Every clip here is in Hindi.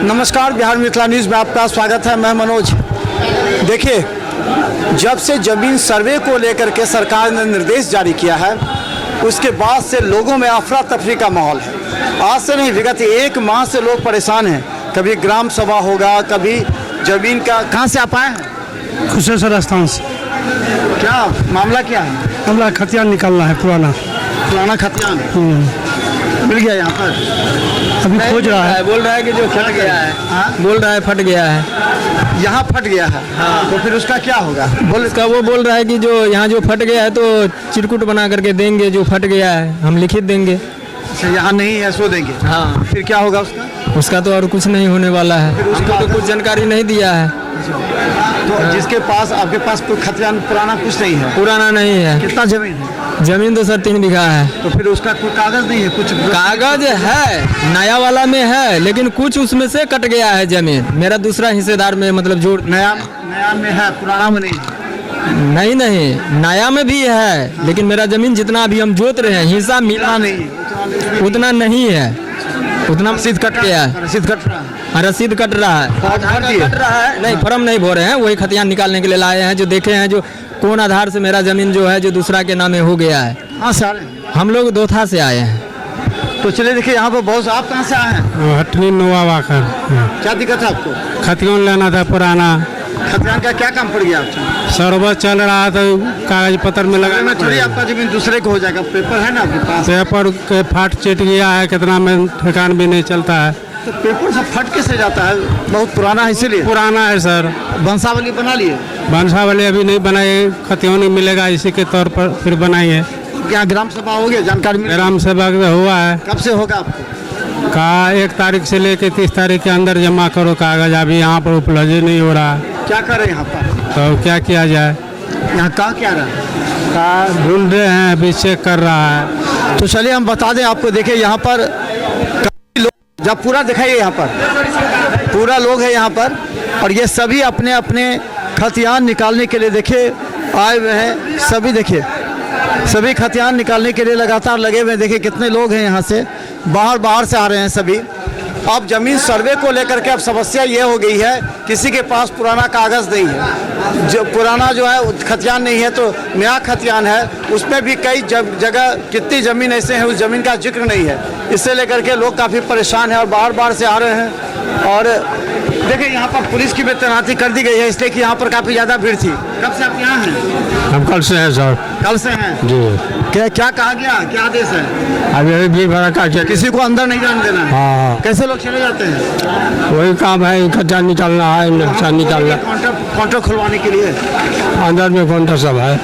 नमस्कार, बिहार मिथिला न्यूज़ में आपका स्वागत है। मैं मनोज। देखिए, जब से ज़मीन सर्वे को लेकर के सरकार ने निर्देश जारी किया है, उसके बाद से लोगों में अफरा तफरी का माहौल है। आज से नहीं, विगत एक माह से लोग परेशान हैं। कभी ग्राम सभा होगा, कभी ज़मीन का। कहाँ से आप आए हैं? कुशेश्वर स्थान से। क्या मामला क्या है? मामला खतियान निकालना है, पुराना खतियान मिल गया यहाँ पर। अभी खोज रहा है। बोल रहा है कि जो फट गया है। बोल रहा है फट गया है। यहाँ फट गया है। हाँ। तो फिर उसका क्या होगा? उसका वो बोल रहा है कि जो यहाँ जो फट गया है तो चिरकुट बना करके देंगे, जो फट गया है हम लिखित देंगे। अच्छा, यहाँ नहीं है सो देंगे। हाँ। फिर क्या होगा उसका तो और कुछ नहीं होने वाला है। हमको तो कुछ जानकारी नहीं दिया है। तो जिसके पास, आपके पास कोई खतियान पुराना कुछ नहीं है? पुराना नहीं है। कितना जमीन है? जमीन तो सर 3 बीघा है। तो फिर उसका कोई कागज नहीं है? कुछ कागज है, नया वाला में है, लेकिन कुछ उसमें से कट गया है जमीन। मेरा दूसरा हिस्सेदार में मतलब जो नया में है, पुराना में नहीं है। नहीं, नया में भी है, लेकिन मेरा जमीन जितना अभी हम जोत रहे हैं हिस्सा मिला नहीं, उतना नहीं है। उतना रसीद कट गया है। रसीद कट रहा है। रसीद कट रहा है। कट रहा है नहीं, फॉर्म नहीं भर रहे हैं। वही खतियान निकालने के लिए लाए हैं, जो देखे हैं जो कौन आधार से मेरा जमीन जो है जो दूसरा के नामे हो गया है। हाँ सर, हम लोग दोथा से आए हैं। तो चलिए देखिए यहाँ पर बहुत। आप कहाँ से आए हैं? हटनी नोवा कर। क्या दिक्कत है आपको? खतियान लेना था पुराना। खतियान का क्या काम पड़ गया आपको? सरबत चल रहा था, कागज पत्र में लगा में थोड़ी आपका जमीन दूसरे को हो जाएगा। पेपर है ना आपके पास? पेपर के फाट चिट गया है, कितना में ठिकान भी नहीं चलता है। तो पेपर सब फट कैसे जाता है? बहुत पुराना है इसीलिए। पुराना है सर। वंशावली बना लिए? वंशावली अभी नहीं बनाए, खतियान नहीं मिलेगा, इसी के तौर पर फिर बनाइए। क्या ग्राम सभा हो गया? जानकारी मिली? ग्राम सभा हुआ है। कब से होगा आपको? कहा 1 तारीख से लेकर 30 तारीख के अंदर जमा करो कागज। अभी यहाँ पर उपलब्ध नहीं हो रहा। क्या करें यहाँ पर? तो क्या किया जाए? यहाँ कहाँ क्या रहा है? का ढूंढ रहे हैं, अभी चेक कर रहा है। तो चलिए हम बता दें आपको। देखिए यहाँ पर काफी लोग, जब पूरा दिखाइए, यहाँ पर पूरा लोग है यहाँ पर, और ये सभी अपने अपने खतियान निकालने के लिए देखिए आए हुए हैं। सभी देखिए, सभी खतियान निकालने के लिए लगातार लगे हुए हैं। देखिए कितने लोग हैं यहाँ से, बाहर से आ रहे हैं सभी। अब जमीन सर्वे को लेकर के अब समस्या ये हो गई है, किसी के पास पुराना कागज़ नहीं है। जो पुराना जो है खतियान नहीं है, तो नया खतियान है, उसमें भी कई जगह कितनी ज़मीन ऐसे हैं उस ज़मीन का जिक्र नहीं है। इससे लेकर के लोग काफ़ी परेशान हैं और बाहर से आ रहे हैं। और देखिए यहाँ पर पुलिस की भी तैनाती कर दी गई है, इसलिए कि यहाँ पर काफ़ी ज़्यादा भीड़ थी। कब से आप यहाँ हैं? हम कल से हैं सर। कल से हैं जी। क्या कहा गया? क्या आदेश है? अभी भी भरा का किसी को अंदर नहीं जाने देना है। हाँ। कैसे लोग चले जाते हैं? वही काम है, खर्चा निकालना है, नक्शा निकालना। काउंटर खुलवाने के लिए अंदर में काउंटर सब है।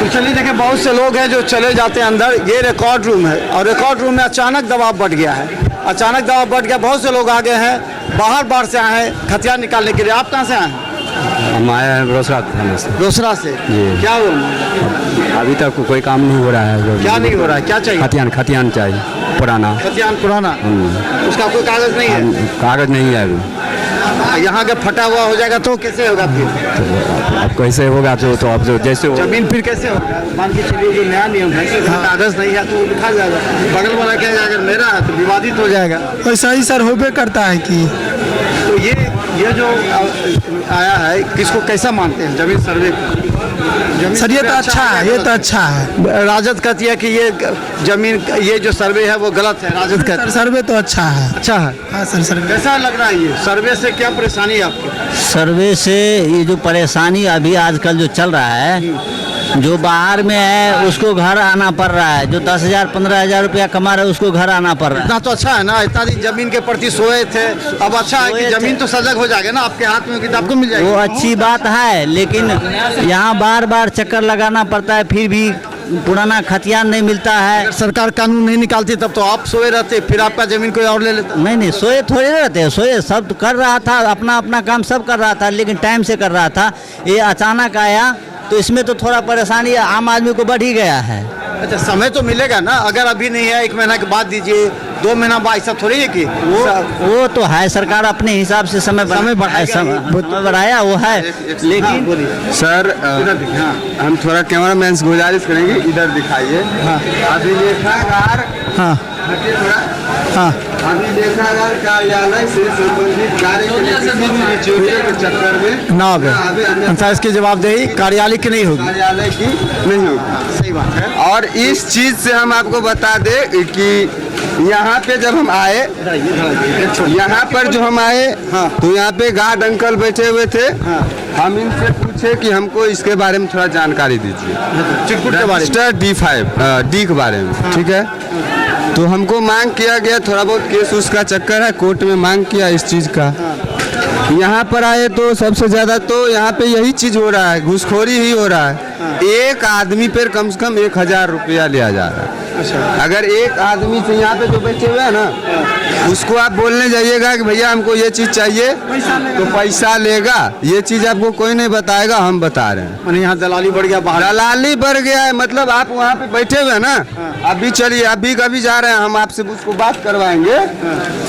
तो चलिए देखिए, बहुत से लोग हैं जो चले जाते हैं अंदर। ये रिकॉर्ड रूम है, और रिकॉर्ड रूम में अचानक दबाव बढ़ गया है। अचानक दबाव बढ़ गया, बहुत से लोग आ गए हैं, बाहर से आए हैं खतियान निकालने के लिए। आप कहाँ से आए हैं? हम आए हैं रोसड़ा थाने से। रोसड़ा से? जी। क्या हुआ? अभी तक कोई काम नहीं हो रहा है। क्या नहीं हो रहा है? क्या चाहिए? खतियान चाहिए पुराना। खतियान पुराना? उसका कोई कागज नहीं है? कागज नहीं है अभी। यहाँ का फटा हुआ हो जाएगा तो कैसे होगा फिर? तो अब कैसे होगा? तो अब जो जैसे जमीन फिर कैसे होगा? मान के चलिए जो नया नियम है कि कागज नहीं है तो लिखा जाएगा, बगल वाला क्या अगर मेरा है तो विवादित हो जाएगा। ऐसा ही सर होबे करता है कि तो ये जो आया है, किसको कैसा मानते हैं जमीन सर्वे को? सर ये तो अच्छा है, ये तो अच्छा है। राजद कहती है कि ये जमीन, ये जो सर्वे है वो गलत है। राजद कहती है सर्वे तो अच्छा है। अच्छा है। हाँ सर, सर्वे कैसा लग रहा है ये सर्वे से? क्या परेशानी है आपको? सर्वे से ये जो परेशानी अभी आजकल जो चल रहा है, जो बाहर में है उसको घर आना पड़ रहा है, जो 10,000 15,000 रुपया कमा रहा है उसको घर आना पड़ रहा है। इतना तो अच्छा है ना, इतना दिन जमीन के प्रति सोए थे, अब अच्छा है कि जमीन तो सजग हो जाएगा ना, आपके हाथ में किताब को मिल जाएगी। वो अच्छी बात है, लेकिन यहाँ बार चक्कर लगाना पड़ता है, फिर भी पुराना खतियान नहीं मिलता है। अगर सरकार कानून नहीं निकालती तब तो आप सोए रहते, फिर आपका जमीन कोई और ले लेता। नहीं, सोए थोड़े रहते, सोए सब कर रहा था, अपना काम सब कर रहा था, लेकिन टाइम से कर रहा था। ये अचानक आया तो इसमें तो थोड़ा परेशानी आम आदमी को बढ़ ही गया है। अच्छा, समय तो मिलेगा ना? अगर अभी नहीं है, 1 महीना के बाद दीजिए, 2 महीना बाद ऐसा थोड़ी है कि वो तो है, सरकार अपने हिसाब से समय बढ़ाया वो है, लेकिन सर हम थोड़ा कैमरा मैन से गुजारिश करेंगे, इधर दिखाइए। अभी लेखाकार अभी लेखाकार कार्यालय से संबंधित कार्य के लिए किसी भी निचोड़ने के चक्कर में ना आवे, इसकी जवाबदेही कार्यालय की नहीं होगी, कार्यालय की नहीं होगी। सही बात है। और इस चीज से हम आपको बता दें कि यहाँ पे जब हम आए, यहाँ पर जो हम आए तो यहाँ पे गार्ड अंकल बैठे हुए थे। हम इनसे पूछे कि हमको इसके बारे में थोड़ा जानकारी दीजिए, चिटकुट के बारे में, रजिस्टर D के बारे में, ठीक है। तो हमको मांग किया गया, थोड़ा बहुत केस उसका चक्कर है, कोर्ट में मांग किया इस चीज़ का। यहाँ पर आए तो सबसे ज़्यादा तो यहाँ पे यही चीज़ हो रहा है, घूसखोरी ही हो रहा है। एक आदमी पर कम से कम 1000 रुपया लिया जा रहा है। अगर एक आदमी से यहाँ पे जो बैठे हुए हैं ना, उसको आप बोलने जाइएगा कि भैया हमको ये चीज़ चाहिए तो पैसा लेगा, ये चीज़ आपको कोई नहीं बताएगा, हम बता रहे हैं। मैंने यहाँ दलाली बढ़ गया, बाहर दलाली बढ़ गया है। मतलब आप वहाँ पे बैठे हुए हैं ना, अभी चलिए, अभी कभी जा रहे हैं, हम आपसे उसको बात करवाएंगे,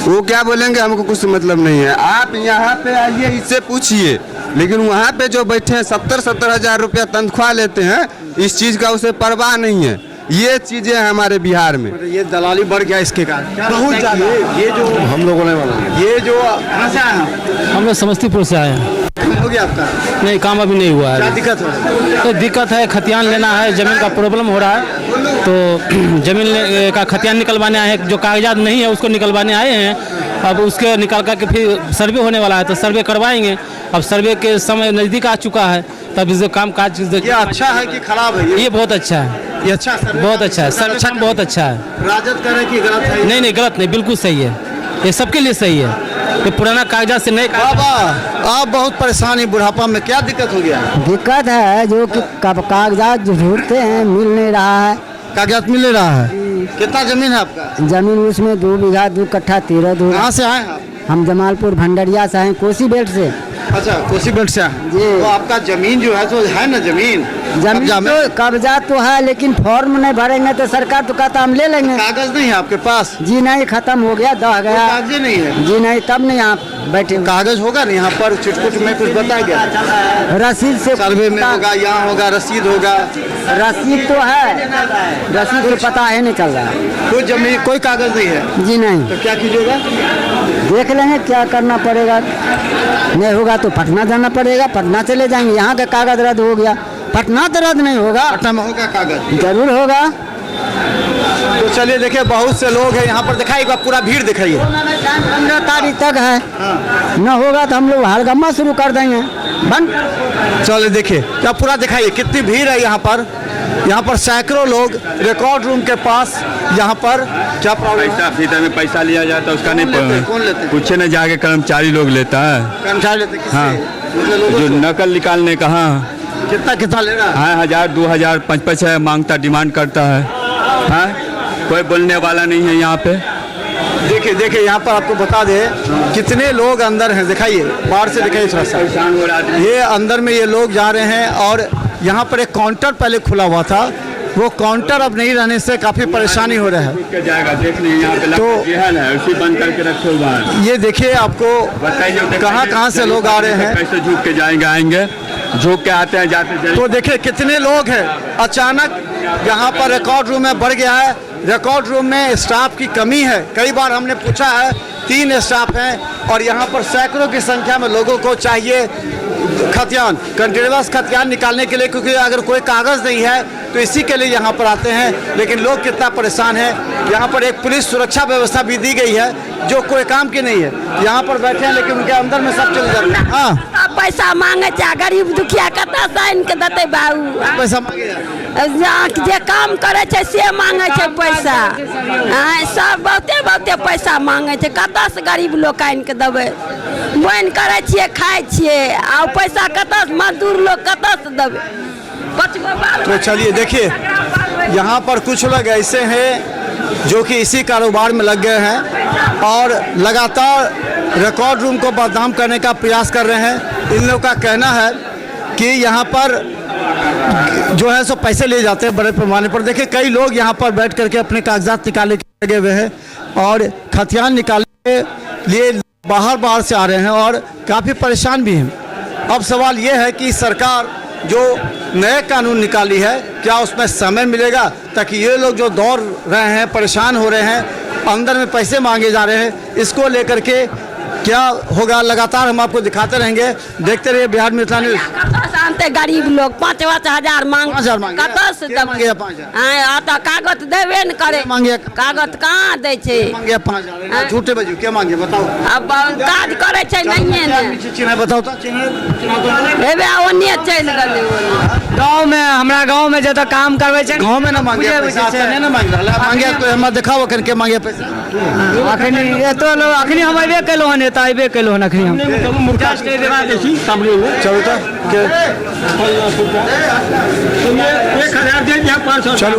वो क्या बोलेंगे हमको कुछ मतलब नहीं है। आप यहाँ पे आइए, इससे पूछिए। लेकिन वहाँ पे जो बैठे हैं 70-70 हज़ार रुपया तनख्वाह लेते हैं, इस चीज़ का उसे परवाह नहीं है। ये चीज़ें हैं हमारे बिहार में, ये दलाली बढ़ गया इसके कारण बहुत ज़्यादा। ये जो हम लोगों ने ये जो कहाँ से आए हैं? हम लोग समस्तीपुर से आए हैं। हो गया आपका? नहीं, काम अभी नहीं हुआ क्या है। दिक्कत हो रहा है? तो दिक्कत है, खतियान लेना है, ज़मीन का प्रॉब्लम हो रहा है, तो ज़मीन का खतियान निकलवाने आए हैं, जो कागजात नहीं है उसको निकलवाने आए हैं। अब उसके निकाल कर फिर सर्वे होने वाला है, तो सर्वे करवाएंगे। अब सर्वे के समय नज़दीक आ चुका है, तब इस काम काज ये अच्छा है कि खराब है? ये बहुत अच्छा है, ये अच्छा है, बहुत अच्छा है, सर्वे काम बहुत अच्छा है। राजद कह रहे हैं कि गलत है। नहीं, गलत नहीं, बिल्कुल सही है, ये सबके लिए सही है। ये पुराना कागजात से नए बाबा, आप बहुत परेशान हैं बुढ़ापा में, क्या दिक्कत हो गया? दिक्कत है जो कि कागजात जो ढूंढते हैं मिल नहीं रहा है। कागजात मिल रहा है? कितना जमीन है आपका? जमीन उसमें 2 बीघा 2 कट्ठा 13 दूर। कहाँ से आए हैं आप? हम जमालपुर भंडरिया से हैं, कोसी बेल्ट से। अच्छा, कोसी बेल्ट से आए। जी। तो आपका जमीन जो है तो है ना, जमीन तो कब्जा तो है, लेकिन फॉर्म नहीं भरेंगे तो सरकार तो कहता हम ले लेंगे। कागज नहीं है आपके पास? जी नहीं, खत्म हो गया, दह गया। कागज नहीं है? जी नहीं, तब नहीं आप बैठे। कागज होगा ना यहाँ पर, चिटकुट में कुछ बताया गया? रसीद से सर्वे में होगा, यहाँ होगा, रसीद होगा। रसीद तो है, रसीद तो पता है नहीं चल रहा है। कोई जमीन, कोई कागज नहीं है? जी नहीं। तो क्या कीजिएगा? देख लेंगे क्या करना पड़ेगा, नहीं होगा तो पटना जाना पड़ेगा, पटना चले जाएंगे। यहाँ का कागज रद्द हो गया, पटना तो रद्द नहीं होगा, पटना में होगा कागज? जरूर होगा। तो चलिए देखिए, बहुत से लोग हैं यहाँ पर, दिखाइए पूरा भीड़ दिखाइए। 15 तारीख तक है, न होगा तो हम लोग हड़गम्मा शुरू कर देंगे बंद। चलिए देखिए, क्या पूरा दिखाइए कितनी भीड़ है यहाँ पर। यहाँ पर सैकड़ों लोग रिकॉर्ड रूम के पास, यहाँ पर क्या प्रॉब्लम है? फीता में पैसा लिया जाता है, उसका कौन लेते हैं? कौन लेते हैं? कुछ न जाके कर्मचारी लोग लेता है, कर्मचारी लेते हैं? हाँ। किससे? लोगों जो से? नकल निकालने का। हाँ, कितना ले रहा है? 1000 2000 5-5 मांगता, डिमांड करता है। हाँ, कोई बोलने वाला नहीं है यहाँ पे। देखिए यहाँ पर आपको बता दे कितने लोग अंदर हैं, दिखाइए, बाहर से दिखाइए थोड़ा सा। ये अंदर में ये लोग जा रहे हैं, और यहाँ पर एक काउंटर पहले खुला हुआ था, वो काउंटर अब नहीं रहने से काफ़ी परेशानी हो रहा है। जाएगा देख लीजिए, यहाँ पे तो जेहल है, उसी बंद करके रखे हुआ है। ये देखिए, आपको कहाँ से लोग आ रहे हैं, कैसे झुक के जाएंगे, आएंगे झुक के आते हैं, जाते तो देखिए कितने लोग हैं। अचानक यहाँ पर रिकॉर्ड रूम में बढ़ गया है, रिकॉर्ड रूम में स्टाफ की कमी है। कई बार हमने पूछा है, 3 स्टाफ हैं, और यहाँ पर सैकड़ों की संख्या में लोगों को चाहिए खतियान, कंटिन्यूअस खतियान निकालने के लिए, क्योंकि अगर कोई कागज़ नहीं है तो इसी के लिए यहाँ पर आते हैं। लेकिन लोग कितना परेशान हैं। यहाँ पर एक पुलिस सुरक्षा व्यवस्था भी दी गई है, जो कोई काम की नहीं है। यहाँ पर बैठे हैं, लेकिन उनके अंदर में सब चले जाते हैं। हाँ, पैसा मांगे छै, गरीब दुखिया कतऽ से आनि के देतै बाबू? पैसा मांगे जे काम करे छै से मांगे छै पैसा। सब बहुते पैसा मांगे छै, कतऽ से गरीब लोग आनि के देबै? बोनि करे छियै, खाइ छियै, आ पैसा कतऽ से मजदूर लोग कतऽ से देबै? तो चलिए देखिए, यहाँ पर कुछ लोग ऐसे हैं जो कि इसी कारोबार में लग गए हैं और लगातार रिकॉर्ड रूम को बदनाम करने का प्रयास कर रहे हैं। इन लोगों का कहना है कि यहाँ पर जो है सो पैसे लिए जाते हैं बड़े पैमाने पर। देखिए, कई लोग यहाँ पर बैठ करके अपने कागजात निकालने की लगे हुए हैं और खतियान निकालने के लिए बाहर से आ रहे हैं और काफ़ी परेशान भी हैं। अब सवाल ये है कि सरकार जो नए कानून निकाली है क्या उसमें समय मिलेगा ताकि ये लोग जो दौड़ रहे हैं, परेशान हो रहे हैं, अंदर में पैसे मांगे जा रहे हैं, इसको लेकर के क्या होगा लगातार हम आपको दिखाते रहेंगे। देखते रहिए बिहार मिथिला न्यूज़। कतऽ से आनते गरीब लोग 5-5 हजार मांग 5 हजार मांगे। कतऽ से के मांगे 5 हजार? आता कागज देबे न करे, मांगे कागज कहाँ दै छै? मांगे 5 हजार। झूठे बजू क्या मांगे बताओ? अब काज करे छै नहिए ने चिन्ह बताओ तो हेबे ओन्ने चलि गेलै। गाँव में हमारा गाँव में जब काम करवे छै गाँव में ना मांगे पैसा, आपका नहीं ना मांग रहा मांगे तो हम दिखाओ करके मांगे पैसा। अखनी एतो लोग अखनी हम अबे केलो हन, एता अबे केलो हन अखनी हम चलो तो चलो